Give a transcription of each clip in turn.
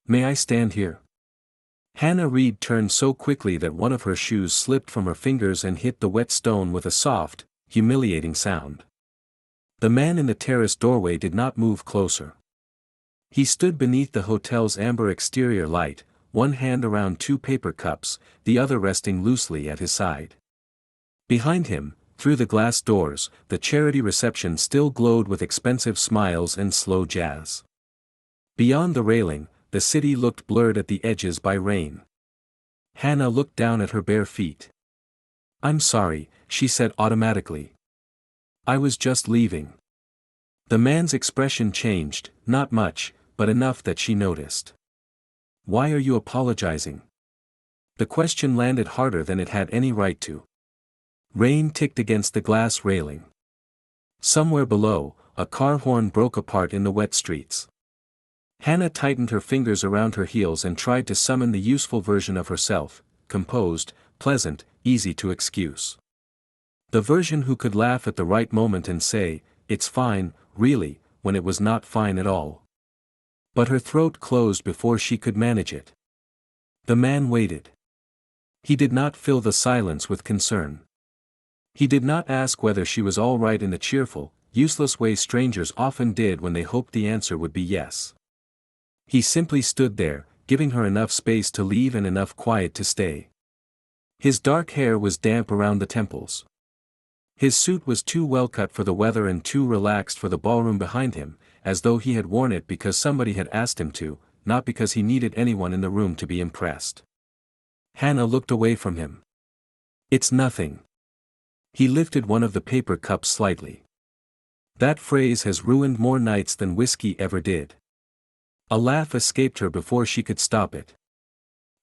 May I stand here? Hannah Reed turned so quickly that one of her shoes slipped from her fingers and hit the wet stone with a soft, humiliating sound. The man in the terrace doorway did not move closer. He stood beneath the hotel's amber exterior light, one hand around two paper cups, the other resting loosely at his side. Behind him, through the glass doors, the charity reception still glowed with expensive smiles and slow jazz. Beyond the railing, the city looked blurred at the edges by rain. Hannah looked down at her bare feet. "I'm sorry," she said automatically. "I was just leaving." The man's expression changed, not much, but enough that she noticed. "Why are you apologizing?" The question landed harder than it had any right to. Rain ticked against the glass railing. Somewhere below, a car horn broke apart in the wet streets. Hannah tightened her fingers around her heels and tried to summon the useful version of herself, composed, pleasant, easy to excuse. The version who could laugh at the right moment and say, "It's fine, really," when it was not fine at all. But her throat closed before she could manage it. The man waited. He did not fill the silence with concern. He did not ask whether she was all right in the cheerful, useless way strangers often did when they hoped the answer would be yes. He simply stood there, giving her enough space to leave and enough quiet to stay. His dark hair was damp around the temples. His suit was too well cut for the weather and too relaxed for the ballroom behind him, as though he had worn it because somebody had asked him to, not because he needed anyone in the room to be impressed. Hannah looked away from him. "It's nothing." He lifted one of the paper cups slightly. "That phrase has ruined more nights than whiskey ever did." A laugh escaped her before she could stop it.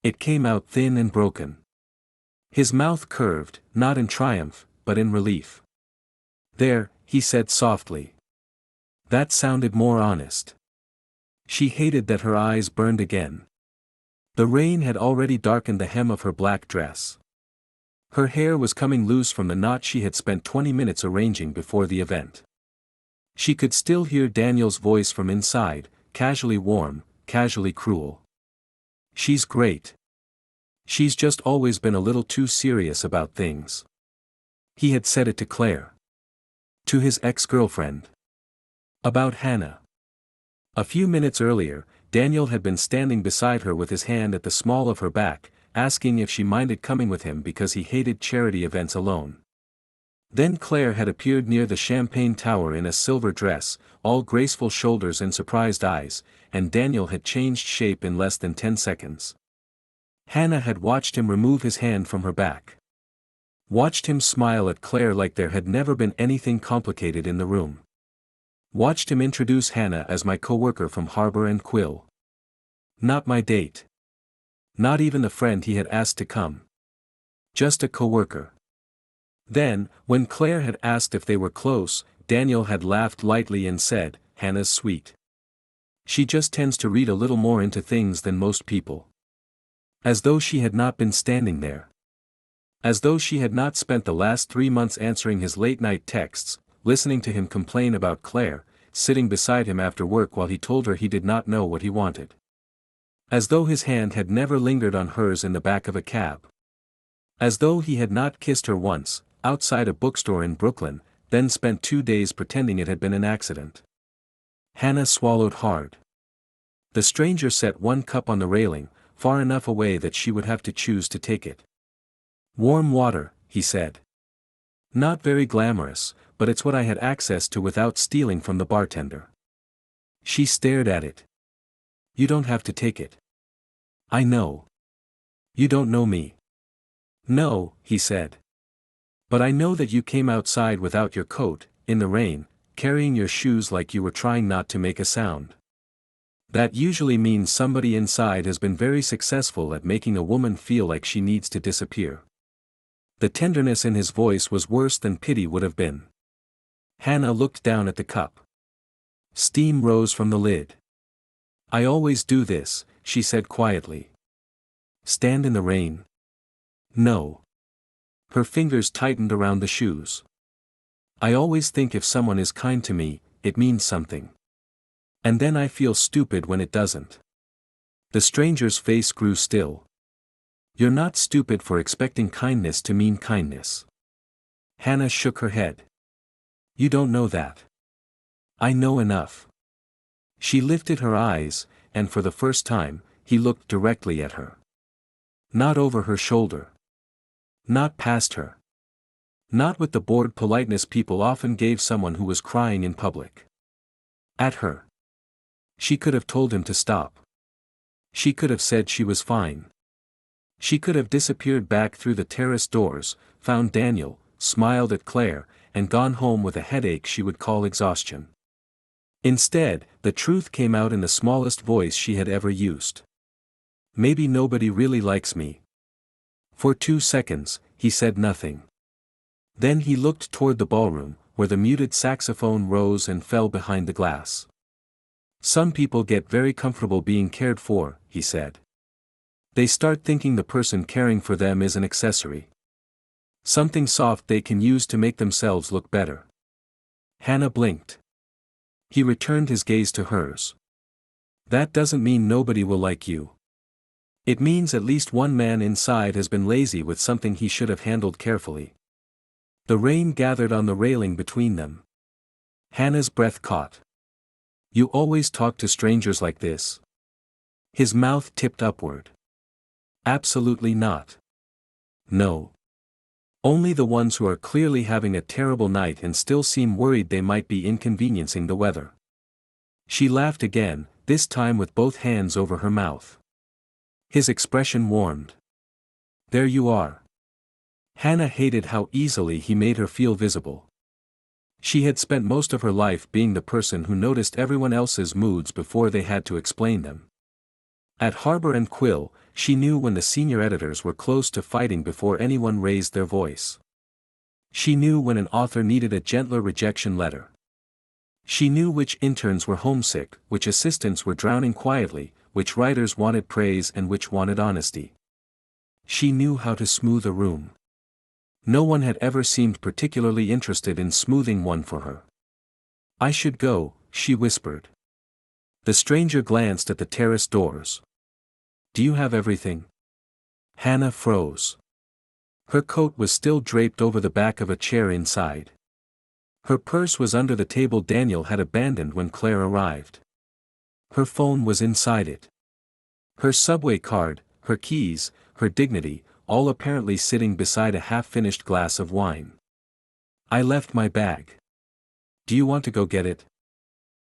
It came out thin and broken. His mouth curved, not in triumph, but in relief. "There," he said softly. That sounded more honest. She hated that her eyes burned again. The rain had already darkened the hem of her black dress. Her hair was coming loose from the knot she had spent 20 minutes arranging before the event. She could still hear Daniel's voice from inside, casually warm, casually cruel. "She's great. She's just always been a little too serious about things." He had said it to Claire. To his ex-girlfriend. About Hannah. A few minutes earlier, Daniel had been standing beside her with his hand at the small of her back, asking if she minded coming with him because he hated charity events alone. Then Claire had appeared near the champagne tower in a silver dress, all graceful shoulders and surprised eyes, and Daniel had changed shape in less than 10 seconds. Hannah had watched him remove his hand from her back. Watched him smile at Claire like there had never been anything complicated in the room. Watched him introduce Hannah as my coworker from Harbor and Quill. Not my date. Not even the friend he had asked to come. Just a coworker. Then, when Claire had asked if they were close, Daniel had laughed lightly and said, "Hannah's sweet. She just tends to read a little more into things than most people." As though she had not been standing there. As though she had not spent the last 3 months answering his late-night texts, listening to him complain about Claire, sitting beside him after work while he told her he did not know what he wanted. As though his hand had never lingered on hers in the back of a cab. As though he had not kissed her once, outside a bookstore in Brooklyn, then spent 2 days pretending it had been an accident. Hannah swallowed hard. The stranger set one cup on the railing, far enough away that she would have to choose to take it. "Warm water," he said. "Not very glamorous, but it's what I had access to without stealing from the bartender." She stared at it. "You don't have to take it." "I know. You don't know me." "No," he said. "But I know that you came outside without your coat, in the rain, carrying your shoes like you were trying not to make a sound. That usually means somebody inside has been very successful at making a woman feel like she needs to disappear." The tenderness in his voice was worse than pity would have been. Hannah looked down at the cup. Steam rose from the lid. "I always do this," she said quietly. "Stand in the rain?" "No." Her fingers tightened around the shoes. "I always think if someone is kind to me, it means something. And then I feel stupid when it doesn't." The stranger's face grew still. You're not stupid for expecting kindness to mean kindness. Hannah shook her head. You don't know that. I know enough. She lifted her eyes, and for the first time, he looked directly at her. Not over her shoulder. Not past her. Not with the bored politeness people often gave someone who was crying in public. At her. She could have told him to stop. She could have said she was fine. She could have disappeared back through the terrace doors, found Daniel, smiled at Claire, and gone home with a headache she would call exhaustion. Instead, the truth came out in the smallest voice she had ever used. Maybe nobody really likes me. For 2 seconds, he said nothing. Then he looked toward the ballroom, where the muted saxophone rose and fell behind the glass. Some people get very comfortable being cared for, he said. They start thinking the person caring for them is an accessory. Something soft they can use to make themselves look better. Hannah blinked. He returned his gaze to hers. That doesn't mean nobody will like you. It means at least one man inside has been lazy with something he should have handled carefully. The rain gathered on the railing between them. Hannah's breath caught. You always talk to strangers like this? His mouth tipped upward. Absolutely not. No. Only the ones who are clearly having a terrible night and still seem worried they might be inconveniencing the weather. She laughed again, this time with both hands over her mouth. His expression warmed. There you are. Hannah hated how easily he made her feel visible. She had spent most of her life being the person who noticed everyone else's moods before they had to explain them. At Harbor and Quill, she knew when the senior editors were close to fighting before anyone raised their voice. She knew when an author needed a gentler rejection letter. She knew which interns were homesick, which assistants were drowning quietly, which writers wanted praise and which wanted honesty. She knew how to smooth a room. No one had ever seemed particularly interested in smoothing one for her. I should go, she whispered. The stranger glanced at the terrace doors. Do you have everything? Hannah froze. Her coat was still draped over the back of a chair inside. Her purse was under the table Daniel had abandoned when Claire arrived. Her phone was inside it. Her subway card, her keys, her dignity, all apparently sitting beside a half-finished glass of wine. I left my bag. Do you want to go get it?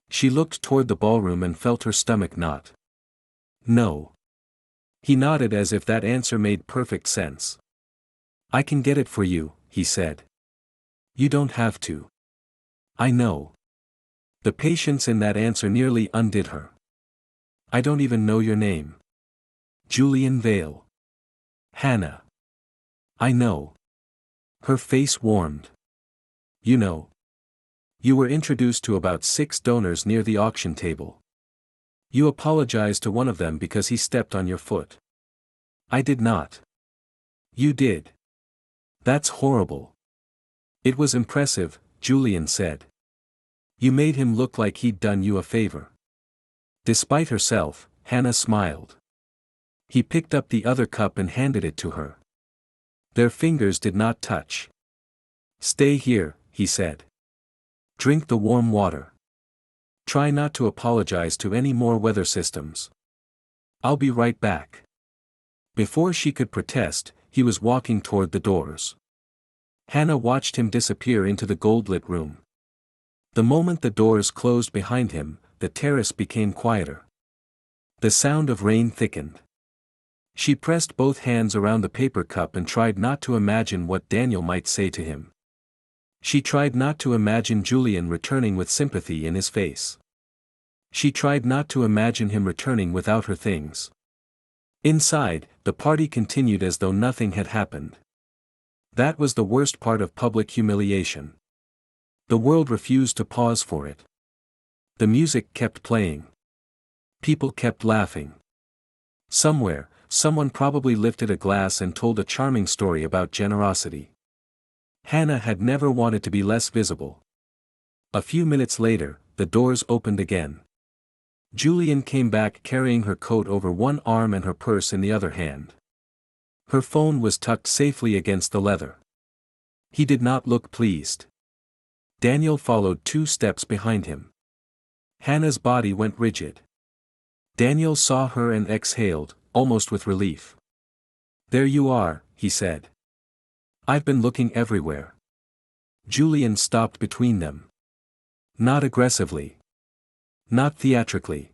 She looked toward the ballroom and felt her stomach knot. No. He nodded as if that answer made perfect sense. I can get it for you, he said. You don't have to. I know. The patience in that answer nearly undid her. I don't even know your name. Julian Vale. Hannah. I know. Her face warmed. You know. You were introduced to about 6 donors near the auction table. You apologized to one of them because he stepped on your foot. I did not. You did. That's horrible. It was impressive, Julian said. You made him look like he'd done you a favor. Despite herself, Hannah smiled. He picked up the other cup and handed it to her. Their fingers did not touch. Stay here, he said. Drink the warm water. Try not to apologize to any more weather systems. I'll be right back. Before she could protest, he was walking toward the doors. Hannah watched him disappear into the gold-lit room. The moment the doors closed behind him, the terrace became quieter. The sound of rain thickened. She pressed both hands around the paper cup and tried not to imagine what Daniel might say to him. She tried not to imagine Julian returning with sympathy in his face. She tried not to imagine him returning without her things. Inside, the party continued as though nothing had happened. That was the worst part of public humiliation. The world refused to pause for it. The music kept playing. People kept laughing. Somewhere, someone probably lifted a glass and told a charming story about generosity. Hannah had never wanted to be less visible. A few minutes later, the doors opened again. Julian came back carrying her coat over one arm and her purse in the other hand. Her phone was tucked safely against the leather. He did not look pleased. Daniel followed 2 steps behind him. Hannah's body went rigid. Daniel saw her and exhaled, almost with relief. "There you are," he said. "I've been looking everywhere." Julian stopped between them. Not aggressively. Not theatrically.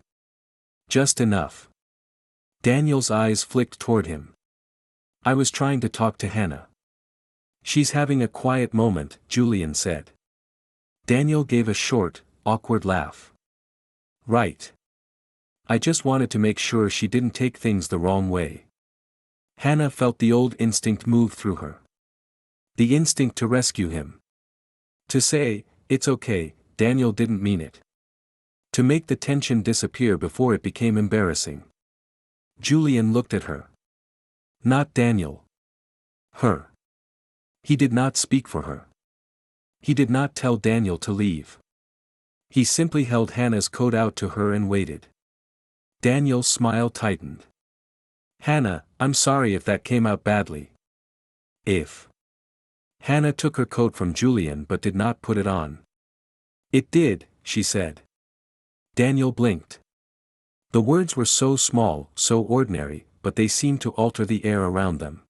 Just enough. Daniel's eyes flicked toward him. "I was trying to talk to Hannah." "She's having a quiet moment," Julian said. Daniel gave a short, awkward laugh. "Right. I just wanted to make sure she didn't take things the wrong way." Hannah felt the old instinct move through her. The instinct to rescue him. To say, "It's okay," Daniel didn't mean it. To make the tension disappear before it became embarrassing. Julian looked at her. Not Daniel. Her. He did not speak for her. He did not tell Daniel to leave. He simply held Hannah's coat out to her and waited. Daniel's smile tightened. "Hannah, I'm sorry if that came out badly." "If." Hannah took her coat from Julian but did not put it on. "It did," she said. Daniel blinked. The words were so small, so ordinary, but they seemed to alter the air around them.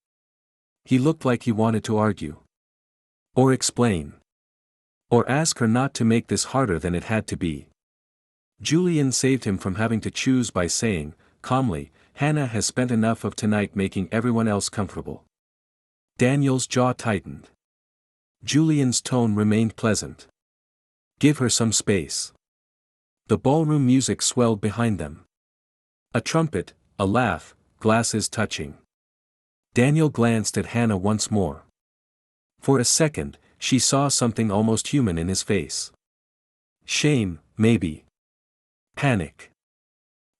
He looked like he wanted to argue. Or explain. Or ask her not to make this harder than it had to be. Julian saved him from having to choose by saying, calmly, "Hannah has spent enough of tonight making everyone else comfortable." Daniel's jaw tightened. Julian's tone remained pleasant. "Give her some space." The ballroom music swelled behind them. A trumpet, a laugh, glasses touching. Daniel glanced at Hannah once more. For a second, she saw something almost human in his face. Shame, maybe. Panic.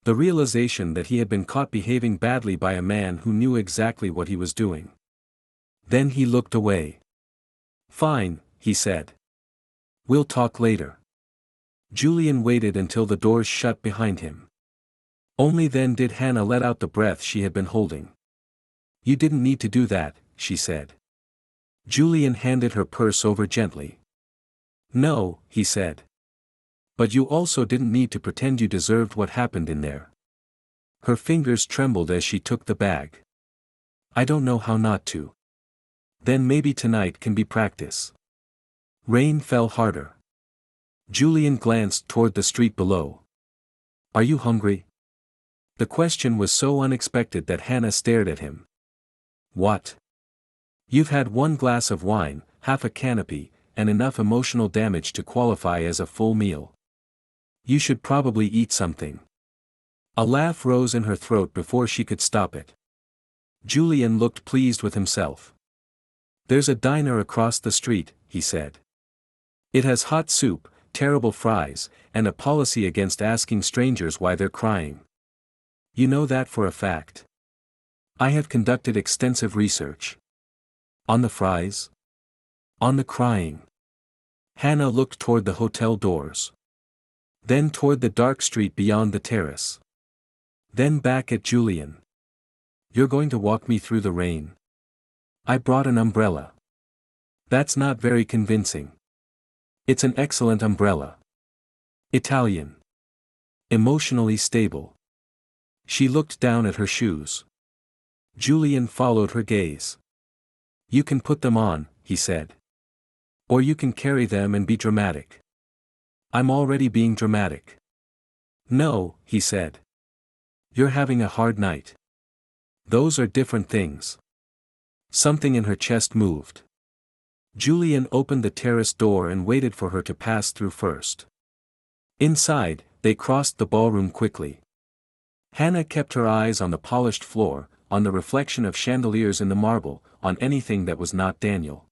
The realization that he had been caught behaving badly by a man who knew exactly what he was doing. Then he looked away. "Fine," he said. "We'll talk later." Julian waited until the doors shut behind him. Only then did Hannah let out the breath she had been holding. "You didn't need to do that," she said. Julian handed her purse over gently. "No," he said. "But you also didn't need to pretend you deserved what happened in there." Her fingers trembled as she took the bag. "I don't know how not to." "Then maybe tonight can be practice." Rain fell harder. Julian glanced toward the street below. "Are you hungry?" The question was so unexpected that Hannah stared at him. "What?" "You've had 1 glass of wine, half a canopy, and enough emotional damage to qualify as a full meal. You should probably eat something." A laugh rose in her throat before she could stop it. Julian looked pleased with himself. "There's a diner across the street," he said. "It has hot soup, terrible fries, and a policy against asking strangers why they're crying. You know that for a fact." "I have conducted extensive research." "On the fries?" "On the crying." Hannah looked toward the hotel doors. Then toward the dark street beyond the terrace. Then back at Julian. "You're going to walk me through the rain?" "I brought an umbrella." "That's not very convincing." "It's an excellent umbrella. Italian. Emotionally stable." She looked down at her shoes. Julian followed her gaze. "You can put them on," he said. "Or you can carry them and be dramatic." "I'm already being dramatic." "No," he said. "You're having a hard night." "Those are different things." Something in her chest moved. Julian opened the terrace door and waited for her to pass through first. Inside, they crossed the ballroom quickly. Hannah kept her eyes on the polished floor, on the reflection of chandeliers in the marble, on anything that was not Daniel.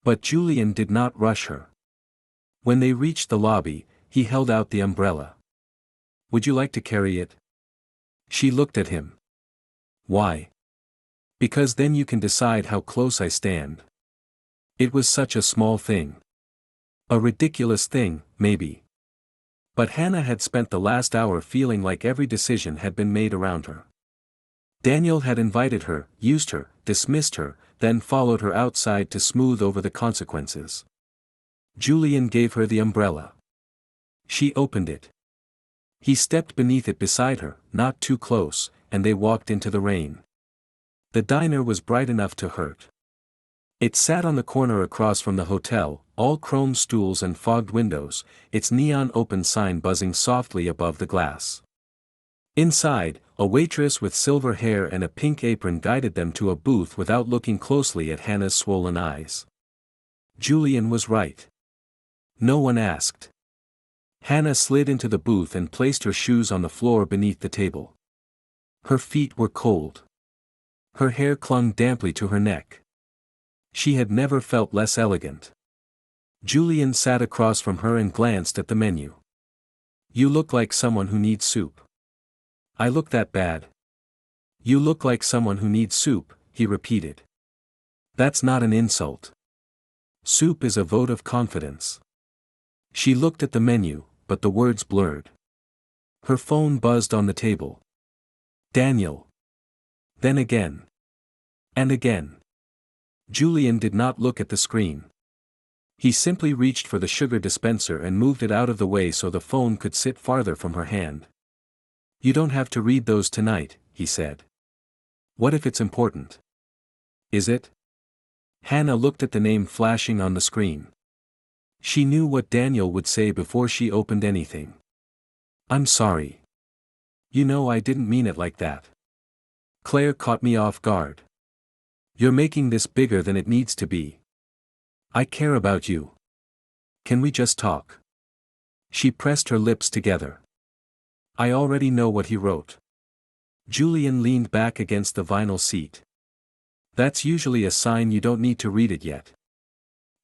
But Julian did not rush her. When they reached the lobby, he held out the umbrella. "Would you like to carry it?" She looked at him. "Why?" "Because then you can decide how close I stand." It was such a small thing. A ridiculous thing, maybe. But Hannah had spent the last hour feeling like every decision had been made around her. Daniel had invited her, used her, dismissed her, then followed her outside to smooth over the consequences. Julian gave her the umbrella. She opened it. He stepped beneath it beside her, not too close, and they walked into the rain. The diner was bright enough to hurt. It sat on the corner across from the hotel, all chrome stools and fogged windows, its neon open sign buzzing softly above the glass. Inside, a waitress with silver hair and a pink apron guided them to a booth without looking closely at Hannah's swollen eyes. Julian was right. No one asked. Hannah slid into the booth and placed her shoes on the floor beneath the table. Her feet were cold. Her hair clung damply to her neck. She had never felt less elegant. Julian sat across from her and glanced at the menu. "You look like someone who needs soup." "I look that bad?" "You look like someone who needs soup," he repeated. "That's not an insult. Soup is a vote of confidence." She looked at the menu, but the words blurred. Her phone buzzed on the table. Daniel. Then again. And again. Julian did not look at the screen. He simply reached for the sugar dispenser and moved it out of the way so the phone could sit farther from her hand. "You don't have to read those tonight," he said. "What if it's important?" "Is it?" Hannah looked at the name flashing on the screen. She knew what Daniel would say before she opened anything. "I'm sorry. You know I didn't mean it like that. Claire caught me off guard. You're making this bigger than it needs to be. I care about you. Can we just talk?" She pressed her lips together. "I already know what he wrote." Julian leaned back against the vinyl seat. "That's usually a sign you don't need to read it yet."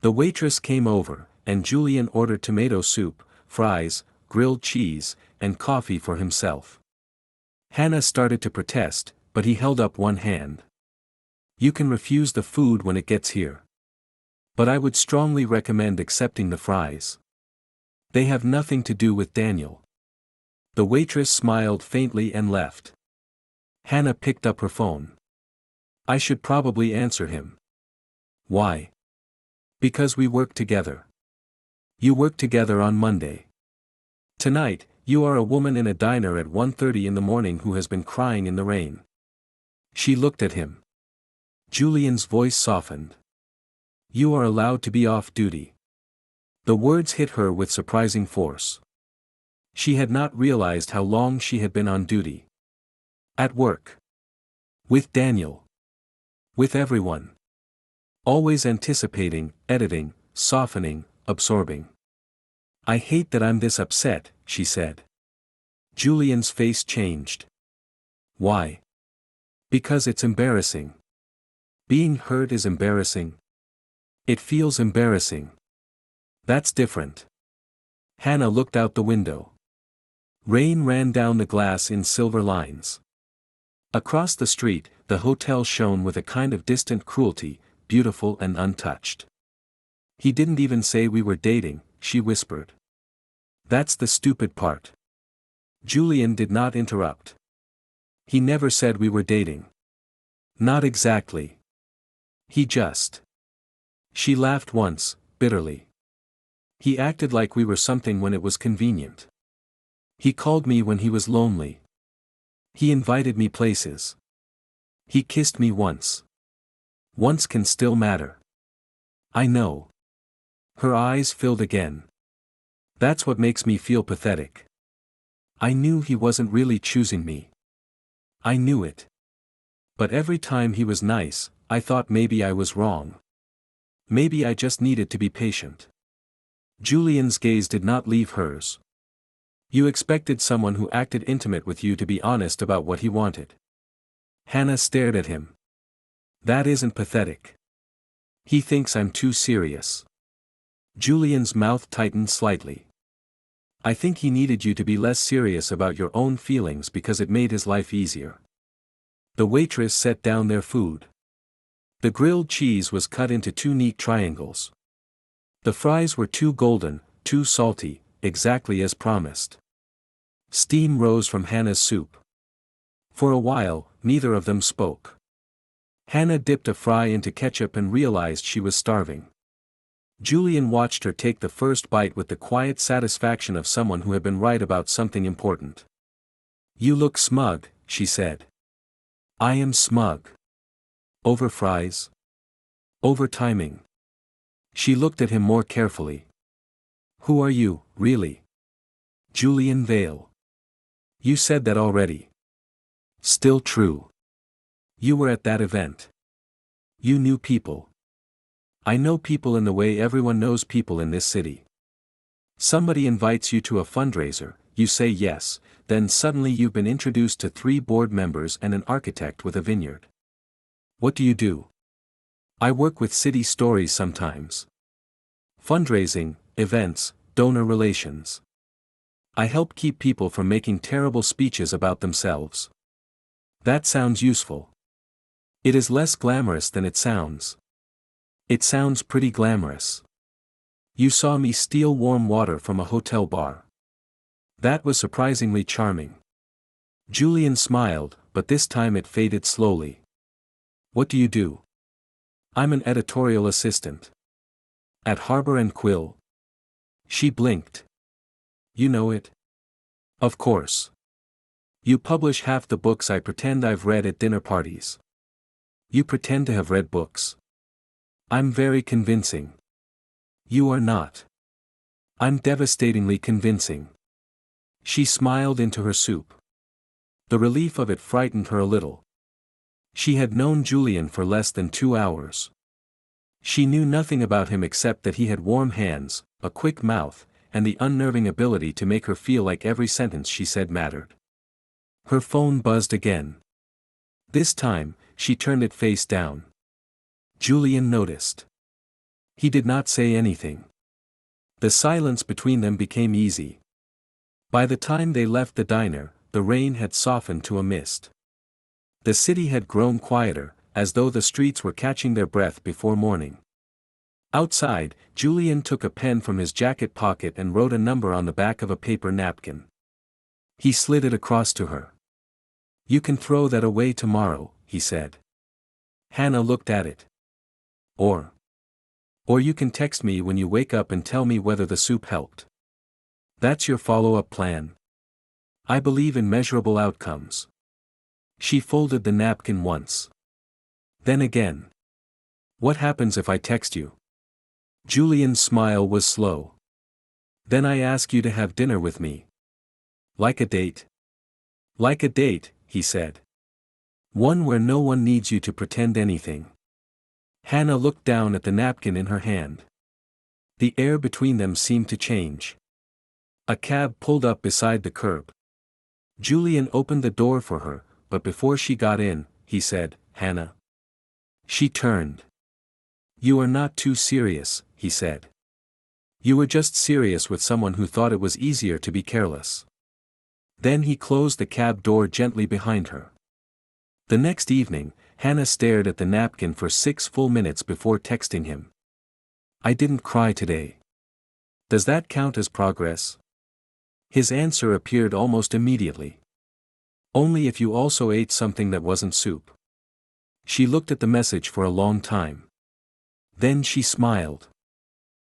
The waitress came over, and Julian ordered tomato soup, fries, grilled cheese, and coffee for himself. Hannah started to protest, but he held up one hand. "You can refuse the food when it gets here. But I would strongly recommend accepting the fries. They have nothing to do with Daniel." The waitress smiled faintly and left. Hannah picked up her phone. "I should probably answer him." "Why?" "Because we work together." "You work together on Monday. Tonight, you are a woman in a diner at 1:30 in the morning who has been crying in the rain." She looked at him. Julian's voice softened. "You are allowed to be off duty." The words hit her with surprising force. She had not realized how long she had been on duty. At work. With Daniel. With everyone. Always anticipating, editing, softening, absorbing. "I hate that I'm this upset," she said. Julian's face changed. "Why?" "Because it's embarrassing. Being hurt is embarrassing. It feels embarrassing. That's different." Hannah looked out the window. Rain ran down the glass in silver lines. Across the street, the hotel shone with a kind of distant cruelty, beautiful and untouched. "He didn't even say we were dating," she whispered. "That's the stupid part." Julian did not interrupt. "He never said we were dating." "Not exactly. He just..." She laughed once, bitterly. "He acted like we were something when it was convenient. He called me when he was lonely. He invited me places. He kissed me once. Once can still matter." "I know." Her eyes filled again. "That's what makes me feel pathetic. I knew he wasn't really choosing me. I knew it. But every time he was nice, I thought maybe I was wrong. Maybe I just needed to be patient." Julian's gaze did not leave hers. "You expected someone who acted intimate with you to be honest about what he wanted." Hannah stared at him. "That isn't pathetic. He thinks I'm too serious." Julian's mouth tightened slightly. "I think he needed you to be less serious about your own feelings because it made his life easier." The waitress set down their food. The grilled cheese was cut into 2 neat triangles. The fries were too golden, too salty, exactly as promised. Steam rose from Hannah's soup. For a while, neither of them spoke. Hannah dipped a fry into ketchup and realized she was starving. Julian watched her take the first bite with the quiet satisfaction of someone who had been right about something important. "You look smug," she said. "I am smug. Over fries? Over timing?" She looked at him more carefully. "Who are you, really?" "Julian Vale." "You said that already." "Still true. You were at that event. You knew people." "I know people in the way everyone knows people in this city. Somebody invites you to a fundraiser, you say yes, then suddenly you've been introduced to 3 board members and an architect with a vineyard. What do you do?" "I work with city stories sometimes. Fundraising, events, donor relations. I help keep people from making terrible speeches about themselves." "That sounds useful." "It is less glamorous than it sounds." "It sounds pretty glamorous." "You saw me steal warm water from a hotel bar." "That was surprisingly charming." Julian smiled, but this time it faded slowly. "What do you do?" "I'm an editorial assistant." "At Harbor and Quill?" She blinked. "You know it?" "Of course. You publish half the books I pretend I've read at dinner parties." "You pretend to have read books." "I'm very convincing." "You are not." "I'm devastatingly convincing." She smiled into her soup. The relief of it frightened her a little. She had known Julian for less than 2 hours. She knew nothing about him except that he had warm hands, a quick mouth, and the unnerving ability to make her feel like every sentence she said mattered. Her phone buzzed again. This time, she turned it face down. Julian noticed. He did not say anything. The silence between them became easy. By the time they left the diner, the rain had softened to a mist. The city had grown quieter, as though the streets were catching their breath before morning. Outside, Julian took a pen from his jacket pocket and wrote a number on the back of a paper napkin. He slid it across to her. "You can throw that away tomorrow," he said. Hannah looked at it. Or you can text me when you wake up and tell me whether the soup helped. That's your follow-up plan. I believe in measurable outcomes." She folded the napkin once. Then again. "What happens if I text you?" Julian's smile was slow. "Then I ask you to have dinner with me. Like a date." "Like a date," he said. "One where no one needs you to pretend anything." Hannah looked down at the napkin in her hand. The air between them seemed to change. A cab pulled up beside the curb. Julian opened the door for her, but before she got in, he said, "Hannah." She turned. "You are not too serious," he said. "You were just serious with someone who thought it was easier to be careless." Then he closed the cab door gently behind her. The next evening, Hannah stared at the napkin for 6 full minutes before texting him. "I didn't cry today. Does that count as progress?" His answer appeared almost immediately. "Only if you also ate something that wasn't soup." She looked at the message for a long time. Then she smiled.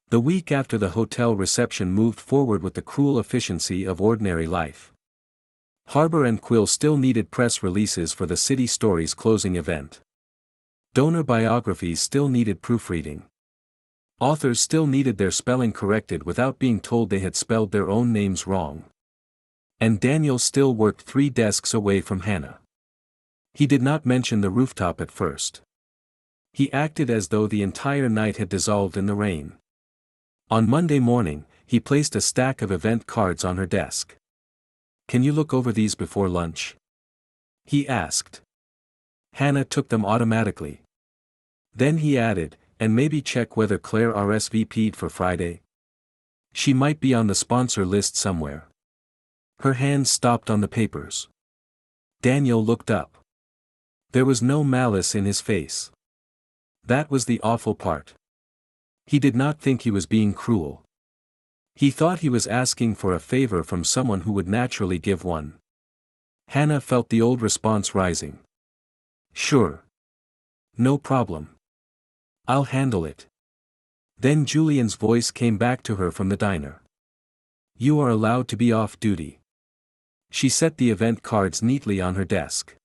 The week after the hotel reception moved forward with the cruel efficiency of ordinary life. Harbor and Quill still needed press releases for the City Stories closing event. Donor biographies still needed proofreading. Authors still needed their spelling corrected without being told they had spelled their own names wrong. And Daniel still worked 3 desks away from Hannah. He did not mention the rooftop at first. He acted as though the entire night had dissolved in the rain. On Monday morning, he placed a stack of event cards on her desk. "Can you look over these before lunch?" he asked. Hannah took them automatically. Then he added, "And maybe check whether Claire RSVP'd for Friday. She might be on the sponsor list somewhere." Her hand stopped on the papers. Daniel looked up. There was no malice in his face. That was the awful part. He did not think he was being cruel. He thought he was asking for a favor from someone who would naturally give one. Hannah felt the old response rising. Sure. No problem. I'll handle it. Then Julian's voice came back to her from the diner. You are allowed to be off duty. She set the event cards neatly on her desk.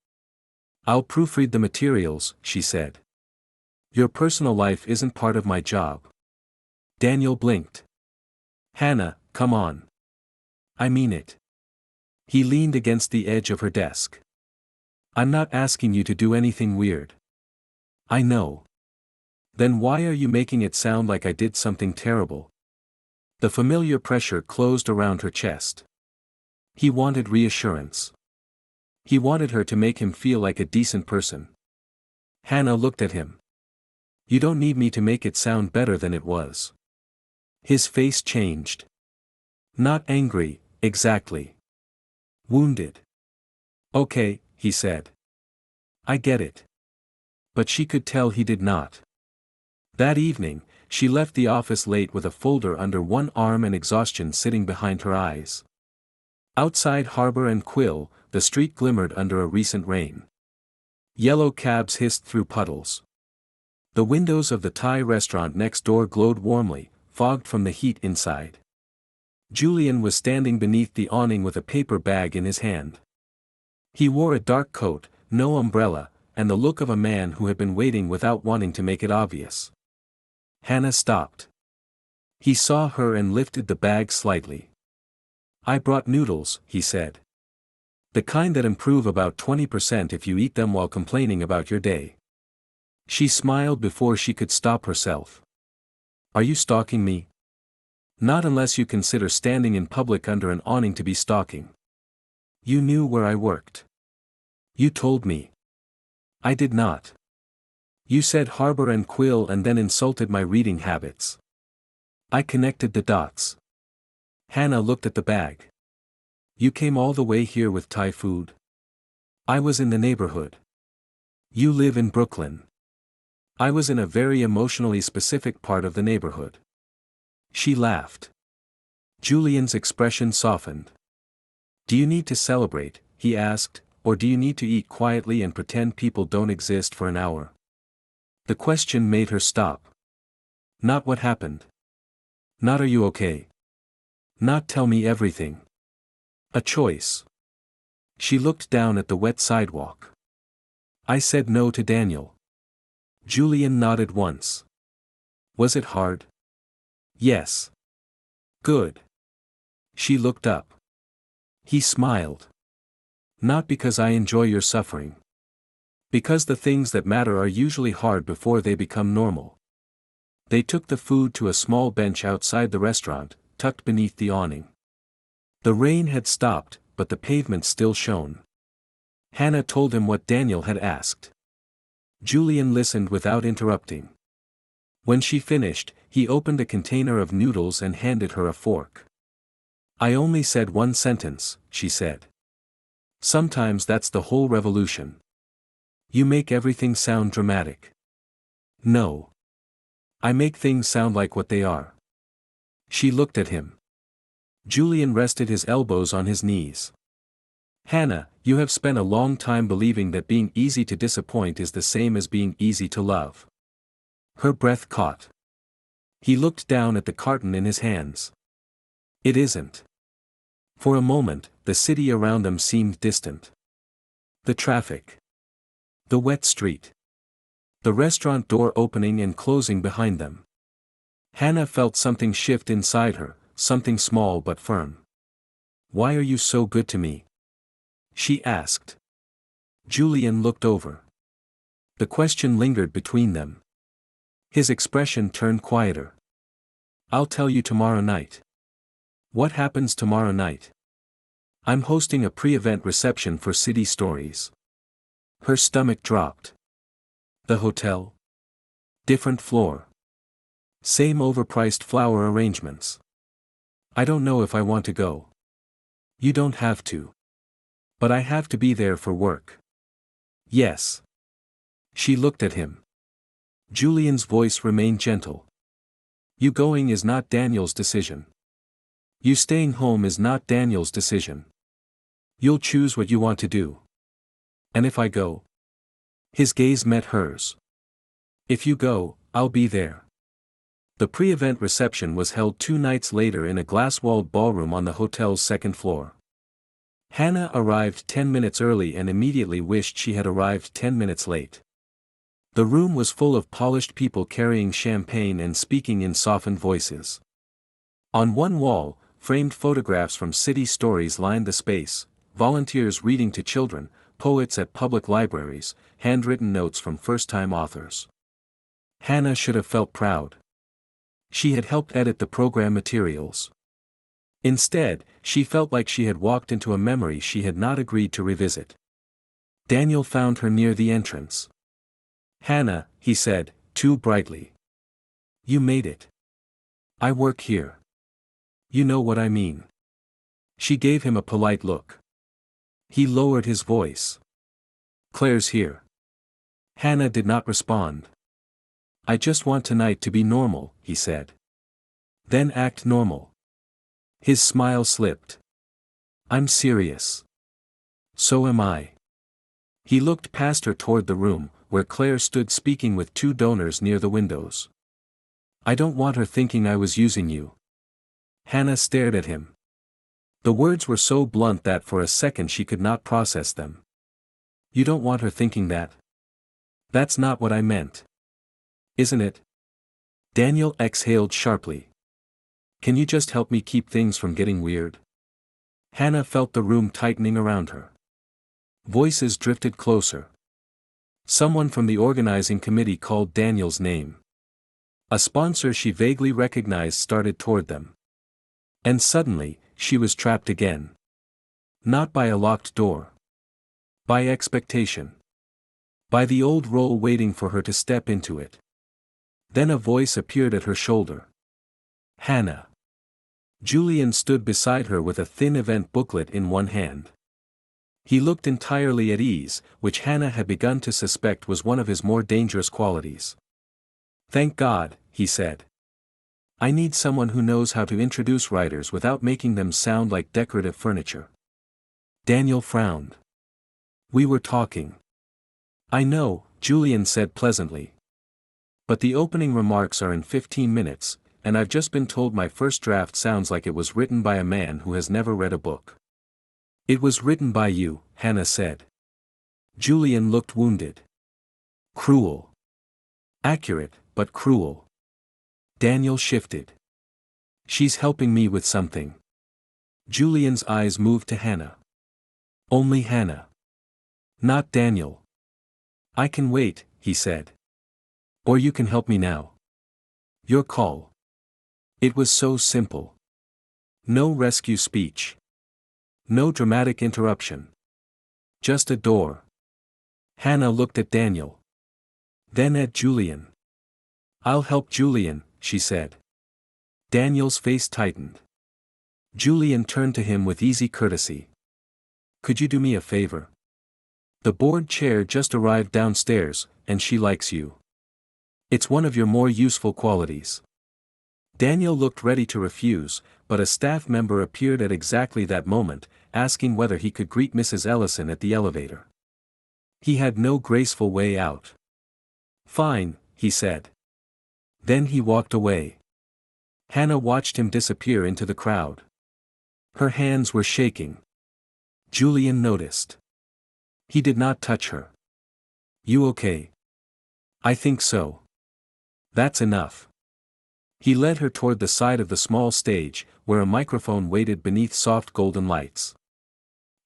I'll proofread the materials, she said. Your personal life isn't part of my job. Daniel blinked. Hannah, come on. I mean it. He leaned against the edge of her desk. I'm not asking you to do anything weird. I know. Then why are you making it sound like I did something terrible? The familiar pressure closed around her chest. He wanted reassurance. He wanted her to make him feel like a decent person. Hannah looked at him. You don't need me to make it sound better than it was. His face changed. Not angry, exactly. Wounded. Okay, he said. I get it. But she could tell he did not. That evening, she left the office late with a folder under one arm and exhaustion sitting behind her eyes. Outside Harbor and Quill, the street glimmered under a recent rain. Yellow cabs hissed through puddles. The windows of the Thai restaurant next door glowed warmly, fogged from the heat inside. Julian was standing beneath the awning with a paper bag in his hand. He wore a dark coat, no umbrella, and the look of a man who had been waiting without wanting to make it obvious. Hannah stopped. He saw her and lifted the bag slightly. I brought noodles, he said. The kind that improve about 20% if you eat them while complaining about your day. She smiled before she could stop herself. Are you stalking me? Not unless you consider standing in public under an awning to be stalking. You knew where I worked. You told me. I did not. You said Harbor and Quill and then insulted my reading habits. I connected the dots. Hannah looked at the bag. You came all the way here with Thai food? I was in the neighborhood. You live in Brooklyn. I was in a very emotionally specific part of the neighborhood. She laughed. Julian's expression softened. Do you need to celebrate, he asked, or do you need to eat quietly and pretend people don't exist for an hour? The question made her stop. Not what happened. Not are you okay? Not tell me everything. A choice. She looked down at the wet sidewalk. I said no to Daniel. Julian nodded once. Was it hard? Yes. Good. She looked up. He smiled. Not because I enjoy your suffering. Because the things that matter are usually hard before they become normal. They took the food to a small bench outside the restaurant, tucked beneath the awning. The rain had stopped, but the pavement still shone. Hannah told him what Daniel had asked. Julian listened without interrupting. When she finished, he opened a container of noodles and handed her a fork. I only said one sentence, she said. Sometimes that's the whole revolution. You make everything sound dramatic. No. I make things sound like what they are. She looked at him. Julian rested his elbows on his knees. Hannah, you have spent a long time believing that being easy to disappoint is the same as being easy to love. Her breath caught. He looked down at the carton in his hands. It isn't. For a moment, the city around them seemed distant. The traffic. The wet street. The restaurant door opening and closing behind them. Hannah felt something shift inside her, something small but firm. Why are you so good to me? She asked. Julian looked over. The question lingered between them. His expression turned quieter. I'll tell you tomorrow night. What happens tomorrow night? I'm hosting a pre-event reception for City Stories. Her stomach dropped. The hotel? Different floor. Same overpriced flower arrangements. I don't know if I want to go. You don't have to. But I have to be there for work. Yes. She looked at him. Julian's voice remained gentle. You going is not Daniel's decision. You staying home is not Daniel's decision. You'll choose what you want to do. And if I go? His gaze met hers. If you go, I'll be there. The pre-event reception was held 2 nights later in a glass-walled ballroom on the hotel's second floor. Hannah arrived 10 minutes early and immediately wished she had arrived 10 minutes late. The room was full of polished people carrying champagne and speaking in softened voices. On one wall, framed photographs from city stories lined the space, volunteers reading to children, poets at public libraries, handwritten notes from first-time authors. Hannah should have felt proud. She had helped edit the program materials. Instead, she felt like she had walked into a memory she had not agreed to revisit. Daniel found her near the entrance. "Hannah," he said, too brightly. "You made it. I work here. You know what I mean." She gave him a polite look. He lowered his voice. "Claire's here." Hannah did not respond. "I just want tonight to be normal," he said. "Then act normal." His smile slipped. "I'm serious." "So am I." He looked past her toward the room, where Claire stood speaking with 2 donors near the windows. "I don't want her thinking I was using you." Hannah stared at him. The words were so blunt that for a second she could not process them. "You don't want her thinking that?" "That's not what I meant." "Isn't it?" Daniel exhaled sharply. "Can you just help me keep things from getting weird?" Hannah felt the room tightening around her. Voices drifted closer. Someone from the organizing committee called Daniel's name. A sponsor she vaguely recognized started toward them. And suddenly, she was trapped again. Not by a locked door. By expectation. By the old role waiting for her to step into it. Then a voice appeared at her shoulder. "Hannah." Julian stood beside her with a thin event booklet in one hand. He looked entirely at ease, which Hannah had begun to suspect was one of his more dangerous qualities. "Thank God," he said. "I need someone who knows how to introduce writers without making them sound like decorative furniture." Daniel frowned. "We were talking." "I know," Julian said pleasantly. "But the opening remarks are in 15 minutes, and I've just been told my first draft sounds like it was written by a man who has never read a book." "It was written by you," Hannah said. Julian looked wounded. "Cruel." "Accurate, but cruel." Daniel shifted. "She's helping me with something." Julian's eyes moved to Hannah. "Only Hannah. Not Daniel." "I can wait," he said. "Or you can help me now." "Your call." It was so simple. No rescue speech. No dramatic interruption. Just a door. Hannah looked at Daniel. Then at Julian. "I'll help Julian," she said. Daniel's face tightened. Julian turned to him with easy courtesy. "Could you do me a favor? The board chair just arrived downstairs, and she likes you. It's one of your more useful qualities." Daniel looked ready to refuse, but a staff member appeared at exactly that moment, asking whether he could greet Mrs. Ellison at the elevator. He had no graceful way out. "Fine," he said. Then he walked away. Hannah watched him disappear into the crowd. Her hands were shaking. Julian noticed. He did not touch her. "You okay?" "I think so." "That's enough." He led her toward the side of the small stage, where a microphone waited beneath soft golden lights.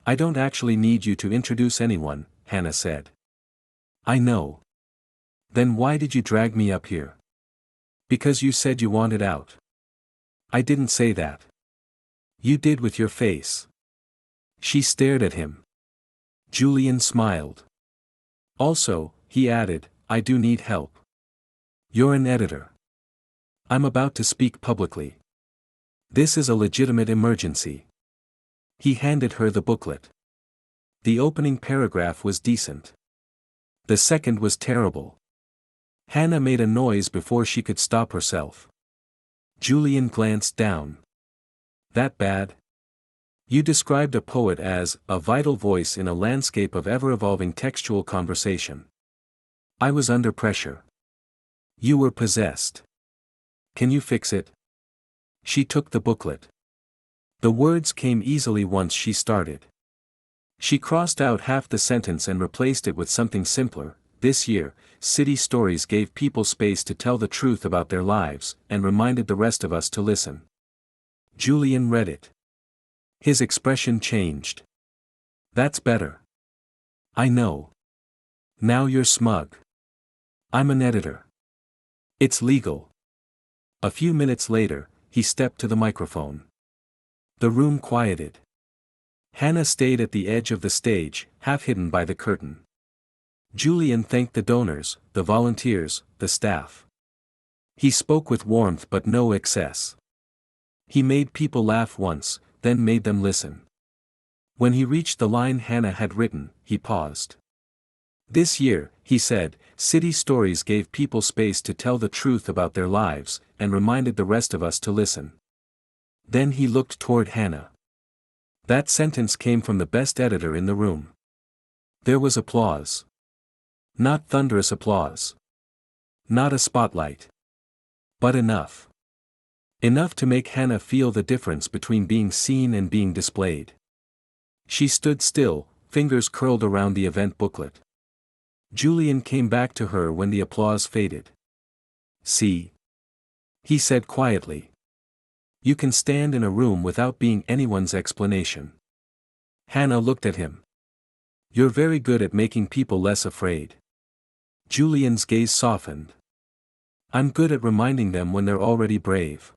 "I don't actually need you to introduce anyone," Hannah said. "I know." "Then why did you drag me up here?" "Because you said you wanted out." "I didn't say that." "You did with your face." She stared at him. Julian smiled. "Also," he added, "I do need help. You're an editor. I'm about to speak publicly. This is a legitimate emergency." He handed her the booklet. The opening paragraph was decent. The second was terrible. Hannah made a noise before she could stop herself. Julian glanced down. That bad? You described a poet as a vital voice in a landscape of ever-evolving textual conversation. I was under pressure. You were possessed. Can you fix it? She took the booklet. The words came easily once she started. She crossed out half the sentence and replaced it with something simpler. This year, city stories gave people space to tell the truth about their lives, and reminded the rest of us to listen. Julian read it. His expression changed. That's better. I know. Now you're smug. I'm an editor. It's legal. A few minutes later, he stepped to the microphone. The room quieted. Hannah stayed at the edge of the stage, half hidden by the curtain. Julian thanked the donors, the volunteers, the staff. He spoke with warmth but no excess. He made people laugh once, then made them listen. When he reached the line Hannah had written, he paused. This year, he said, city stories gave people space to tell the truth about their lives, and reminded the rest of us to listen. Then he looked toward Hannah. That sentence came from the best editor in the room. There was applause. Not thunderous applause. Not a spotlight. But enough. Enough to make Hannah feel the difference between being seen and being displayed. She stood still, fingers curled around the event booklet. Julian came back to her when the applause faded. See? He said quietly. You can stand in a room without being anyone's explanation. Hannah looked at him. You're very good at making people less afraid. Julian's gaze softened. I'm good at reminding them when they're already brave.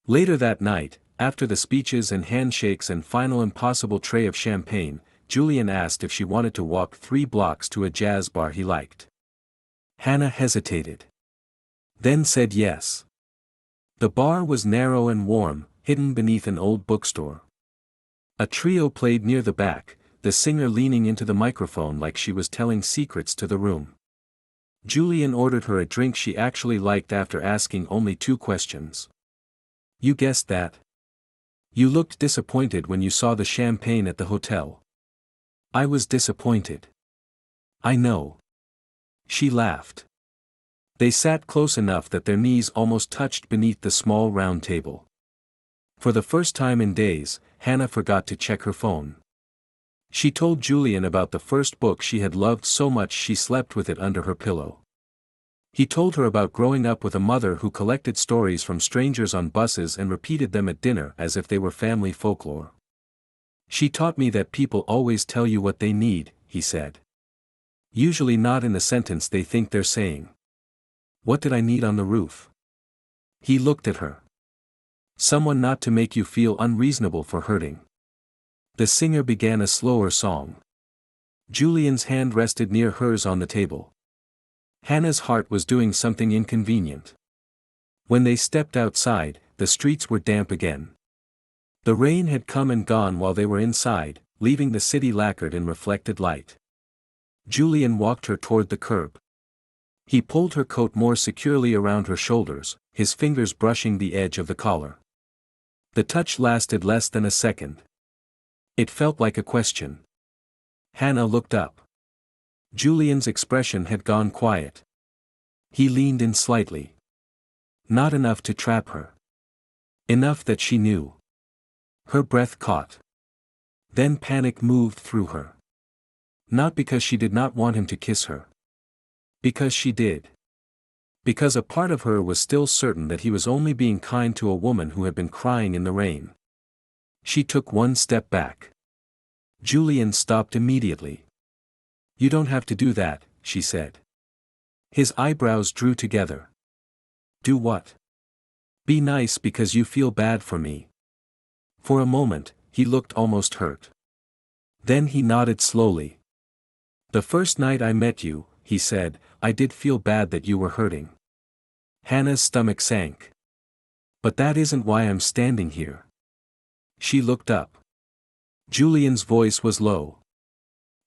Later that night, after the speeches and handshakes and final impossible tray of champagne, Julian asked if she wanted to walk 3 blocks to a jazz bar he liked. Hannah hesitated. Then said yes. The bar was narrow and warm, hidden beneath an old bookstore. A trio played near the back, the singer leaning into the microphone like she was telling secrets to the room. Julian ordered her a drink she actually liked after asking only 2 questions. You guessed that? You looked disappointed when you saw the champagne at the hotel. I was disappointed. I know. She laughed. They sat close enough that their knees almost touched beneath the small round table. For the first time in days, Hannah forgot to check her phone. She told Julian about the first book she had loved so much she slept with it under her pillow. He told her about growing up with a mother who collected stories from strangers on buses and repeated them at dinner as if they were family folklore. She taught me that people always tell you what they need, he said. Usually not in the sentence they think they're saying. What did I need on the roof? He looked at her. Someone not to make you feel unreasonable for hurting. The singer began a slower song. Julian's hand rested near hers on the table. Hannah's heart was doing something inconvenient. When they stepped outside, the streets were damp again. The rain had come and gone while they were inside, leaving the city lacquered in reflected light. Julian walked her toward the curb. He pulled her coat more securely around her shoulders, his fingers brushing the edge of the collar. The touch lasted less than a second. It felt like a question. Hannah looked up. Julian's expression had gone quiet. He leaned in slightly. Not enough to trap her. Enough that she knew. Her breath caught. Then panic moved through her. Not because she did not want him to kiss her. Because she did. Because a part of her was still certain that he was only being kind to a woman who had been crying in the rain. She took one step back. Julian stopped immediately. You don't have to do that, she said. His eyebrows drew together. Do what? Be nice because you feel bad for me. For a moment, he looked almost hurt. Then he nodded slowly. The first night I met you, he said, I did feel bad that you were hurting. Hannah's stomach sank. But that isn't why I'm standing here. She looked up. Julian's voice was low.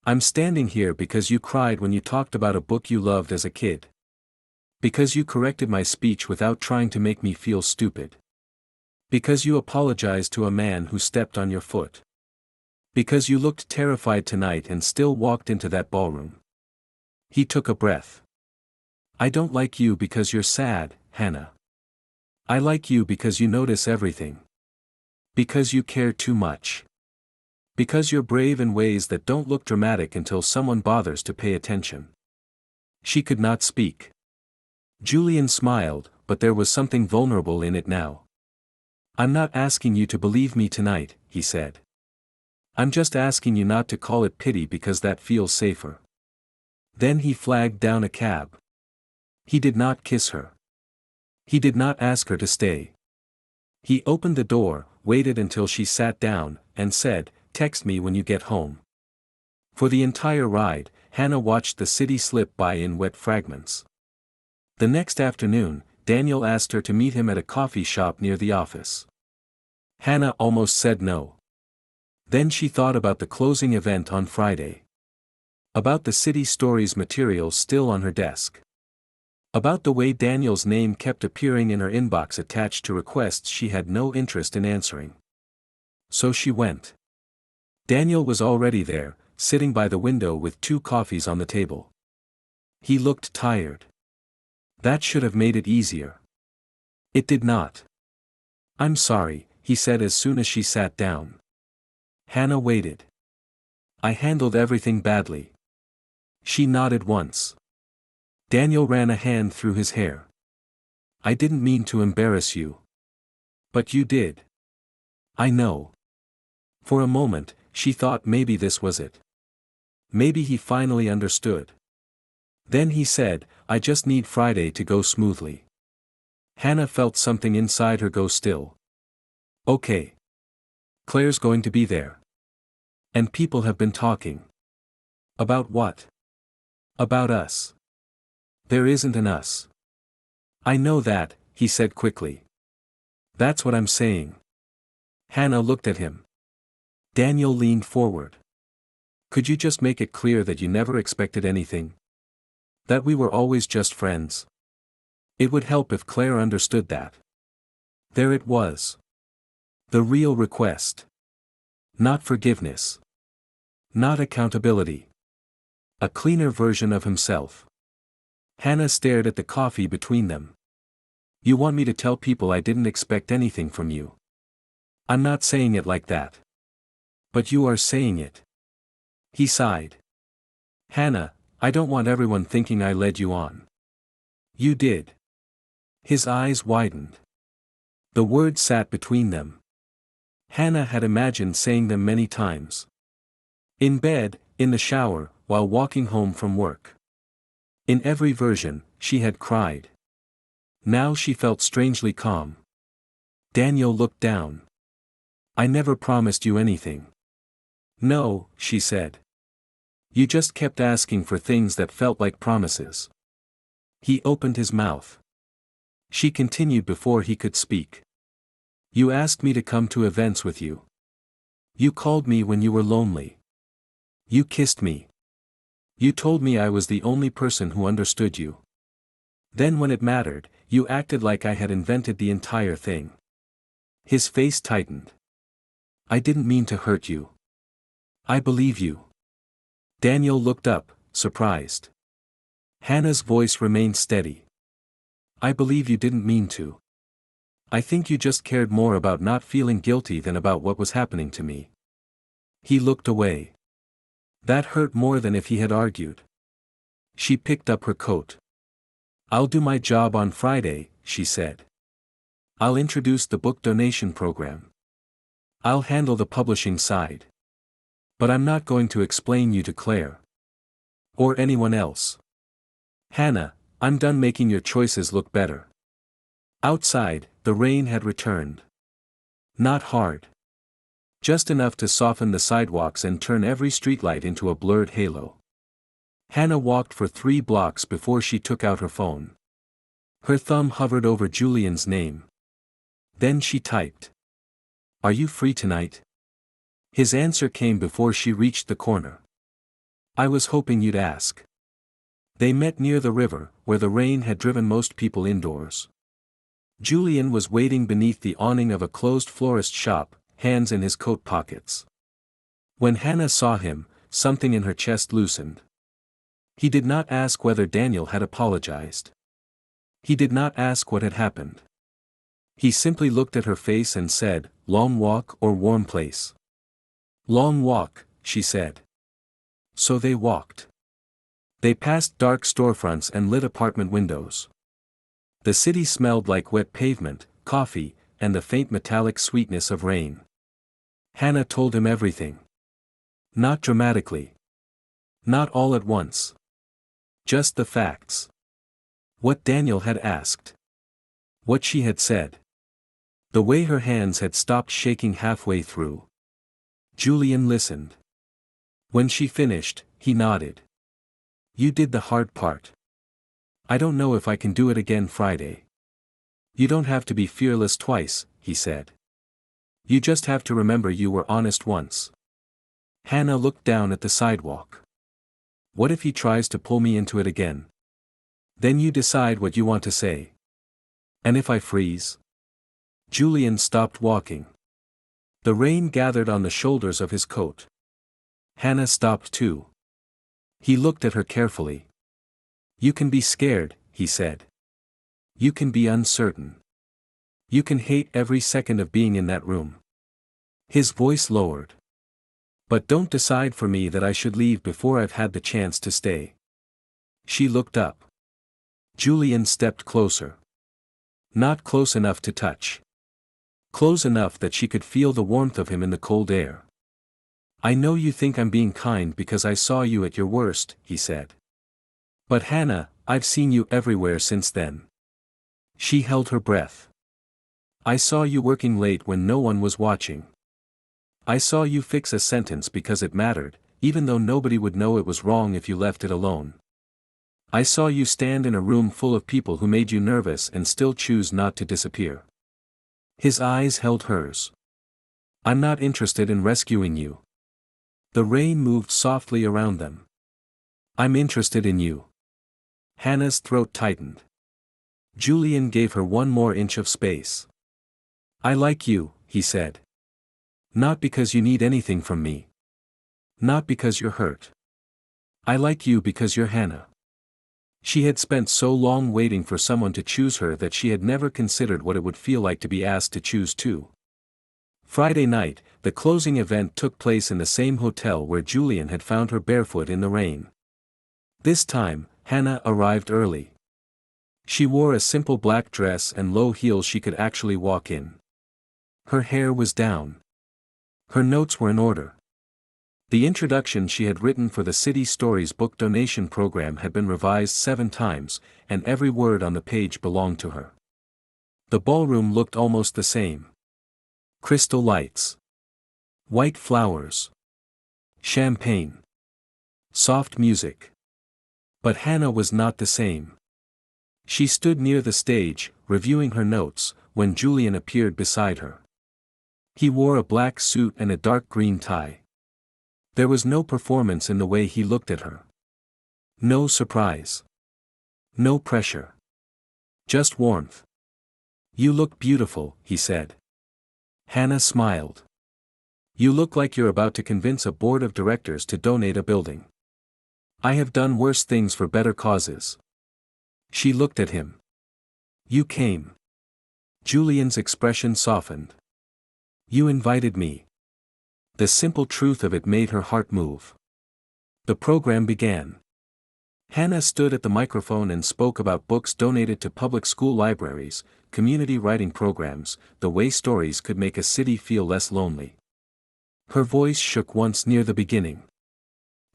I'm standing here because you cried when you talked about a book you loved as a kid. Because you corrected my speech without trying to make me feel stupid. Because you apologized to a man who stepped on your foot. Because you looked terrified tonight and still walked into that ballroom. He took a breath. I don't like you because you're sad, Hannah. I like you because you notice everything. Because you care too much. Because you're brave in ways that don't look dramatic until someone bothers to pay attention. She could not speak. Julian smiled, but there was something vulnerable in it now. I'm not asking you to believe me tonight, he said. I'm just asking you not to call it pity because that feels safer. Then he flagged down a cab. He did not kiss her. He did not ask her to stay. He opened the door, waited until she sat down, and said, "Text me when you get home." For the entire ride, Hannah watched the city slip by in wet fragments. The next afternoon, Daniel asked her to meet him at a coffee shop near the office. Hannah almost said no. Then she thought about the closing event on Friday. About the city stories material still on her desk. About the way Daniel's name kept appearing in her inbox attached to requests she had no interest in answering. So she went. Daniel was already there, sitting by the window with 2 coffees on the table. He looked tired. That should have made it easier. It did not. I'm sorry, he said as soon as she sat down. Hannah waited. I handled everything badly. She nodded once. Daniel ran a hand through his hair. I didn't mean to embarrass you. But you did. I know. For a moment, she thought maybe this was it. Maybe he finally understood. Then he said, I just need Friday to go smoothly. Hannah felt something inside her go still. Okay. Claire's going to be there. And people have been talking. About what? About us. There isn't an us. I know that, he said quickly. That's what I'm saying. Hannah looked at him. Daniel leaned forward. Could you just make it clear that you never expected anything? That we were always just friends? It would help if Claire understood that. There it was. The real request. Not forgiveness. Not accountability. A cleaner version of himself. Hannah stared at the coffee between them. You want me to tell people I didn't expect anything from you? I'm not saying it like that. But you are saying it. He sighed. Hannah, I don't want everyone thinking I led you on. You did. His eyes widened. The words sat between them. Hannah had imagined saying them many times. In bed, in the shower, while walking home from work. In every version, she had cried. Now she felt strangely calm. Daniel looked down. I never promised you anything. No, she said. You just kept asking for things that felt like promises. He opened his mouth. She continued before he could speak. You asked me to come to events with you. You called me when you were lonely. You kissed me. You told me I was the only person who understood you. Then when it mattered, you acted like I had invented the entire thing. His face tightened. I didn't mean to hurt you. I believe you. Daniel looked up, surprised. Hannah's voice remained steady. I believe you didn't mean to. I think you just cared more about not feeling guilty than about what was happening to me. He looked away. That hurt more than if he had argued. She picked up her coat. I'll do my job on Friday, she said. I'll introduce the book donation program. I'll handle the publishing side. But I'm not going to explain you to Claire. Or anyone else. Hannah, I'm done making your choices look better. Outside, the rain had returned. Not hard. Just enough to soften the sidewalks and turn every streetlight into a blurred halo. Hannah walked for 3 blocks before she took out her phone. Her thumb hovered over Julian's name. Then she typed. Are you free tonight? His answer came before she reached the corner. I was hoping you'd ask. They met near the river, where the rain had driven most people indoors. Julian was waiting beneath the awning of a closed florist shop, hands in his coat pockets. When Hannah saw him, something in her chest loosened. He did not ask whether Daniel had apologized. He did not ask what had happened. He simply looked at her face and said, "Long walk or warm place?" "Long walk," she said. So they walked. They passed dark storefronts and lit apartment windows. The city smelled like wet pavement, coffee, and the faint metallic sweetness of rain. Hannah told him everything. Not dramatically. Not all at once. Just the facts. What Daniel had asked. What she had said. The way her hands had stopped shaking halfway through. Julian listened. When she finished, he nodded. "You did the hard part. I don't know if I can do it again Friday." "You don't have to be fearless twice," he said. "You just have to remember you were honest once." Hannah looked down at the sidewalk. "What if he tries to pull me into it again? Then you decide what you want to say. And if I freeze?" Julian stopped walking. The rain gathered on the shoulders of his coat. Hannah stopped too. He looked at her carefully. "You can be scared," he said. "You can be uncertain. You can hate every second of being in that room." His voice lowered. "But don't decide for me that I should leave before I've had the chance to stay." She looked up. Julian stepped closer. Not close enough to touch. Close enough that she could feel the warmth of him in the cold air. "I know you think I'm being kind because I saw you at your worst," he said. "But Hannah, I've seen you everywhere since then." She held her breath. "I saw you working late when no one was watching. I saw you fix a sentence because it mattered, even though nobody would know it was wrong if you left it alone. I saw you stand in a room full of people who made you nervous and still choose not to disappear." His eyes held hers. "I'm not interested in rescuing you." The rain moved softly around them. "I'm interested in you." Hannah's throat tightened. Julian gave her one more inch of space. "I like you," he said. "Not because you need anything from me. Not because you're hurt. I like you because you're Hannah." She had spent so long waiting for someone to choose her that she had never considered what it would feel like to be asked to choose too. Friday night, the closing event took place in the same hotel where Julian had found her barefoot in the rain. This time, Hannah arrived early. She wore a simple black dress and low heels she could actually walk in. Her hair was down. Her notes were in order. The introduction she had written for the City Stories book donation program had been revised 7 times, and every word on the page belonged to her. The ballroom looked almost the same. Crystal lights. White flowers. Champagne. Soft music. But Hannah was not the same. She stood near the stage, reviewing her notes, when Julian appeared beside her. He wore a black suit and a dark green tie. There was no performance in the way he looked at her. No surprise. No pressure. Just warmth. "You look beautiful," he said. Hannah smiled. "You look like you're about to convince a board of directors to donate a building." "I have done worse things for better causes." She looked at him. "You came." Julian's expression softened. "You invited me." The simple truth of it made her heart move. The program began. Hannah stood at the microphone and spoke about books donated to public school libraries, community writing programs, the way stories could make a city feel less lonely. Her voice shook once near the beginning.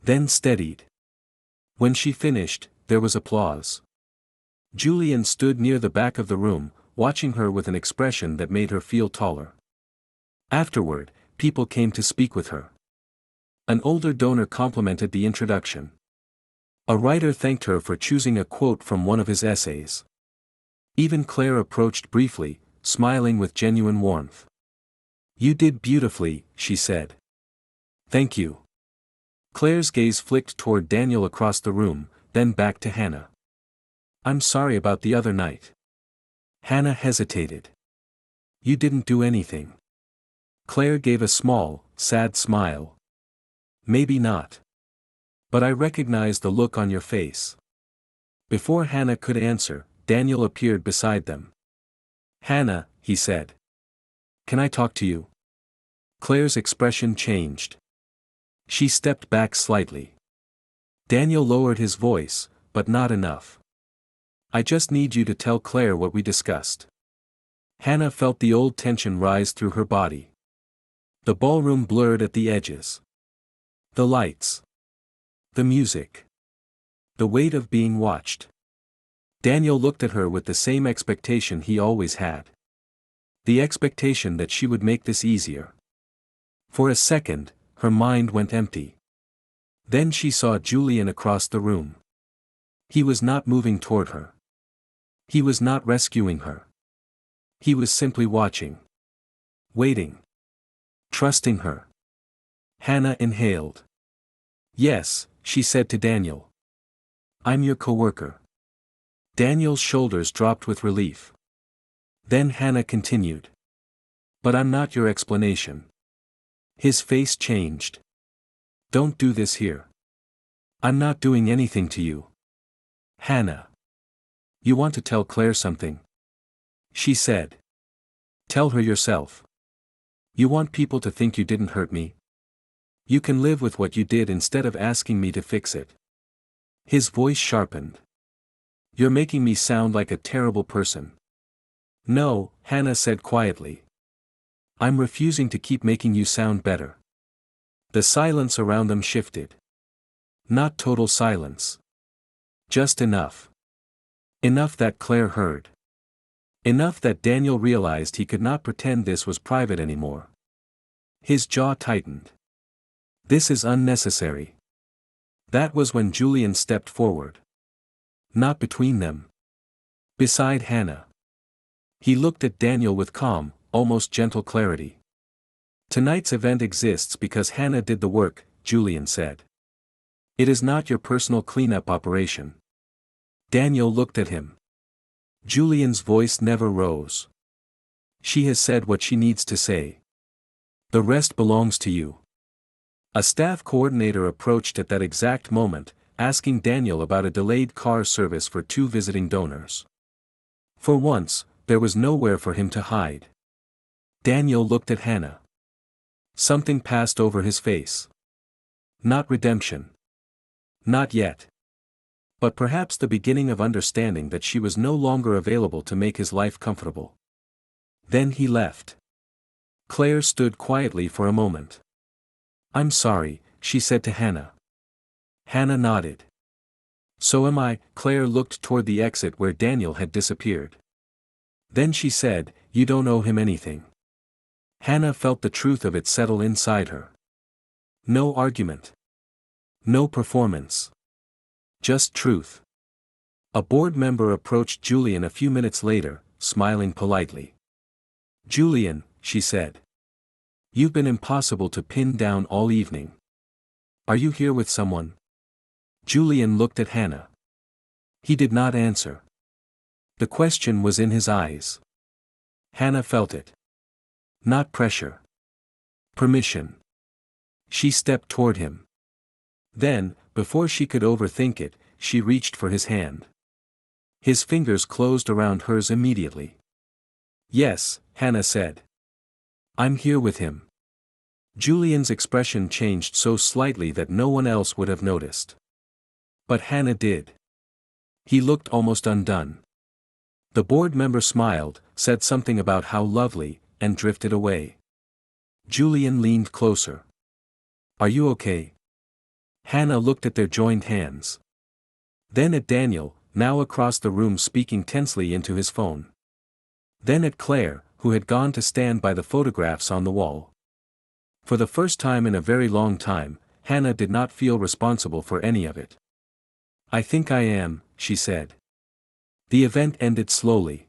Then steadied. When she finished, there was applause. Julian stood near the back of the room, watching her with an expression that made her feel taller. Afterward, people came to speak with her. An older donor complimented the introduction. A writer thanked her for choosing a quote from one of his essays. Even Claire approached briefly, smiling with genuine warmth. "You did beautifully," she said. "Thank you." Claire's gaze flicked toward Daniel across the room, then back to Hannah. "I'm sorry about the other night." Hannah hesitated. You didn't do anything. Claire gave a small, sad smile. Maybe not. But I recognize the look on your face. Before Hannah could answer, Daniel appeared beside them. Hannah, he said. Can I talk to you? Claire's expression changed. She stepped back slightly. Daniel lowered his voice, but not enough. I just need you to tell Claire what we discussed. Hannah felt the old tension rise through her body. The ballroom blurred at the edges. The lights. The music. The weight of being watched. Daniel looked at her with the same expectation he always had. The expectation that she would make this easier. For a second, her mind went empty. Then she saw Julian across the room. He was not moving toward her. He was not rescuing her. He was simply watching. Waiting. Trusting her. Hannah inhaled. Yes, she said to Daniel. I'm your coworker. Daniel's shoulders dropped with relief. Then Hannah continued. But I'm not your explanation. His face changed. Don't do this here. I'm not doing anything to you. Hannah. You want to tell Claire something? She said. Tell her yourself. You want people to think you didn't hurt me? You can live with what you did instead of asking me to fix it. His voice sharpened. You're making me sound like a terrible person. No, Hannah said quietly. I'm refusing to keep making you sound better. The silence around them shifted. Not total silence. Just enough. Enough that Claire heard. Enough that Daniel realized he could not pretend this was private anymore. His jaw tightened. This is unnecessary. That was when Julian stepped forward. Not between them. Beside Hannah. He looked at Daniel with calm, almost gentle clarity. Tonight's event exists because Hannah did the work, Julian said. It is not your personal cleanup operation. Daniel looked at him. Julian's voice never rose. She has said what she needs to say. The rest belongs to you. A staff coordinator approached at that exact moment, asking Daniel about a delayed car service for 2 visiting donors. For once, there was nowhere for him to hide. Daniel looked at Hannah. Something passed over his face. Not redemption. Not yet. But perhaps the beginning of understanding that she was no longer available to make his life comfortable. Then he left. Claire stood quietly for a moment. I'm sorry, she said to Hannah. Hannah nodded. So am I. Claire looked toward the exit where Daniel had disappeared. Then she said, you don't owe him anything. Hannah felt the truth of it settle inside her. No argument. No performance. Just truth. A board member approached Julian a few minutes later, smiling politely. Julian, she said. You've been impossible to pin down all evening. Are you here with someone? Julian looked at Hannah. He did not answer. The question was in his eyes. Hannah felt it. Not pressure. Permission. She stepped toward him. Then, before she could overthink it, she reached for his hand. His fingers closed around hers immediately. Yes, Hannah said. I'm here with him. Julian's expression changed so slightly that no one else would have noticed. But Hannah did. He looked almost undone. The board member smiled, said something about how lovely, and drifted away. Julian leaned closer. Are you okay? Hannah looked at their joined hands. Then at Daniel, now across the room speaking tensely into his phone. Then at Claire, who had gone to stand by the photographs on the wall. For the first time in a very long time, Hannah did not feel responsible for any of it. I think I am, she said. The event ended slowly.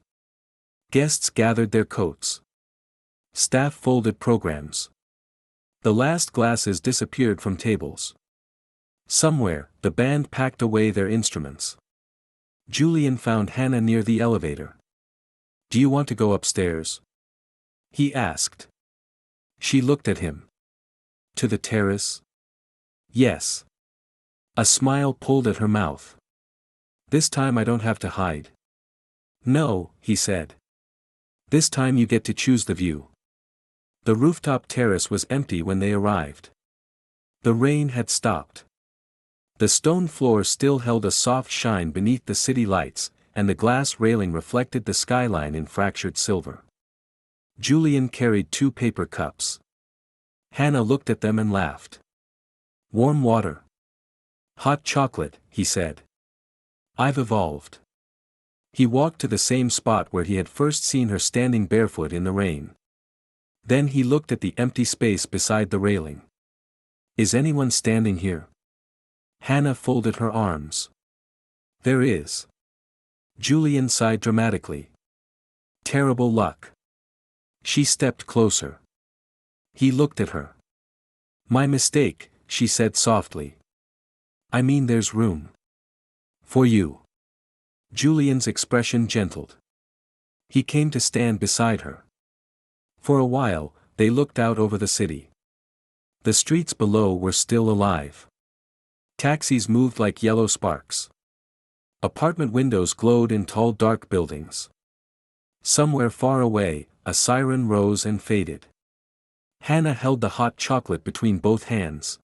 Guests gathered their coats. Staff folded programs. The last glasses disappeared from tables. Somewhere, the band packed away their instruments. Julian found Hannah near the elevator. Do you want to go upstairs? He asked. She looked at him. To the terrace? Yes. A smile pulled at her mouth. This time I don't have to hide. No, he said. This time you get to choose the view. The rooftop terrace was empty when they arrived. The rain had stopped. The stone floor still held a soft shine beneath the city lights, and the glass railing reflected the skyline in fractured silver. Julian carried 2 paper cups. Hannah looked at them and laughed. Warm water. Hot chocolate, he said. I've evolved. He walked to the same spot where he had first seen her standing barefoot in the rain. Then he looked at the empty space beside the railing. Is anyone standing here? Hannah folded her arms. There is. Julian sighed dramatically. Terrible luck. She stepped closer. He looked at her. My mistake, she said softly. I mean there's room. For you. Julian's expression gentled. He came to stand beside her. For a while, they looked out over the city. The streets below were still alive. Taxis moved like yellow sparks. Apartment windows glowed in tall dark buildings. Somewhere far away, a siren rose and faded. Hannah held the hot chocolate between both hands.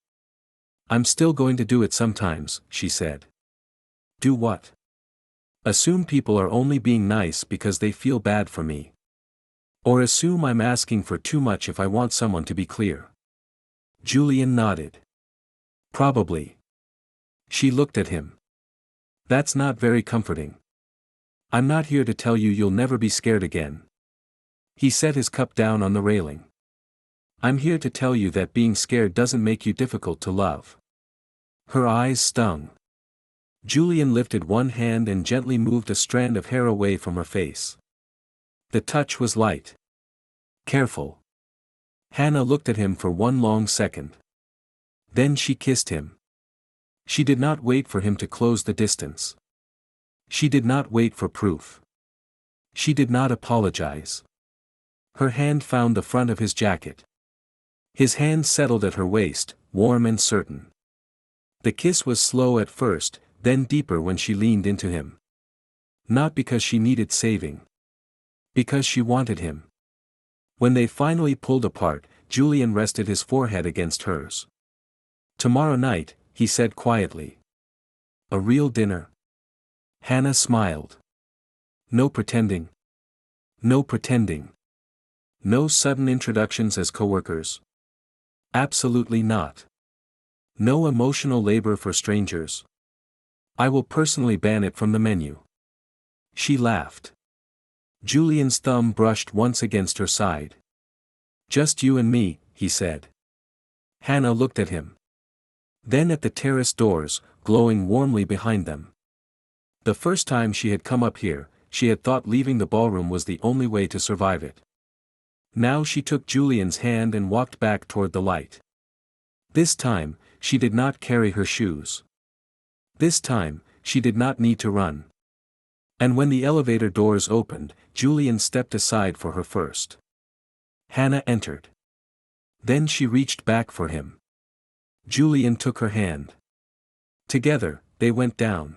I'm still going to do it sometimes, she said. Do what? Assume people are only being nice because they feel bad for me. Or assume I'm asking for too much if I want someone to be clear. Julian nodded. Probably. She looked at him. That's not very comforting. I'm not here to tell you you'll never be scared again. He set his cup down on the railing. I'm here to tell you that being scared doesn't make you difficult to love. Her eyes stung. Julian lifted one hand and gently moved a strand of hair away from her face. The touch was light. Careful. Hannah looked at him for one long second. Then she kissed him. She did not wait for him to close the distance. She did not wait for proof. She did not apologize. Her hand found the front of his jacket. His hand settled at her waist, warm and certain. The kiss was slow at first, then deeper when she leaned into him. Not because she needed saving. Because she wanted him. When they finally pulled apart, Julian rested his forehead against hers. Tomorrow night, he said quietly. A real dinner. Hannah smiled. No pretending. No pretending. No sudden introductions as coworkers. Absolutely not. No emotional labor for strangers. I will personally ban it from the menu. She laughed. Julian's thumb brushed once against her side. Just you and me, he said. Hannah looked at him. Then at the terrace doors, glowing warmly behind them. The first time she had come up here, she had thought leaving the ballroom was the only way to survive it. Now she took Julian's hand and walked back toward the light. This time, she did not carry her shoes. This time, she did not need to run. And when the elevator doors opened, Julian stepped aside for her first. Hannah entered. Then she reached back for him. Julian took her hand. Together, they went down.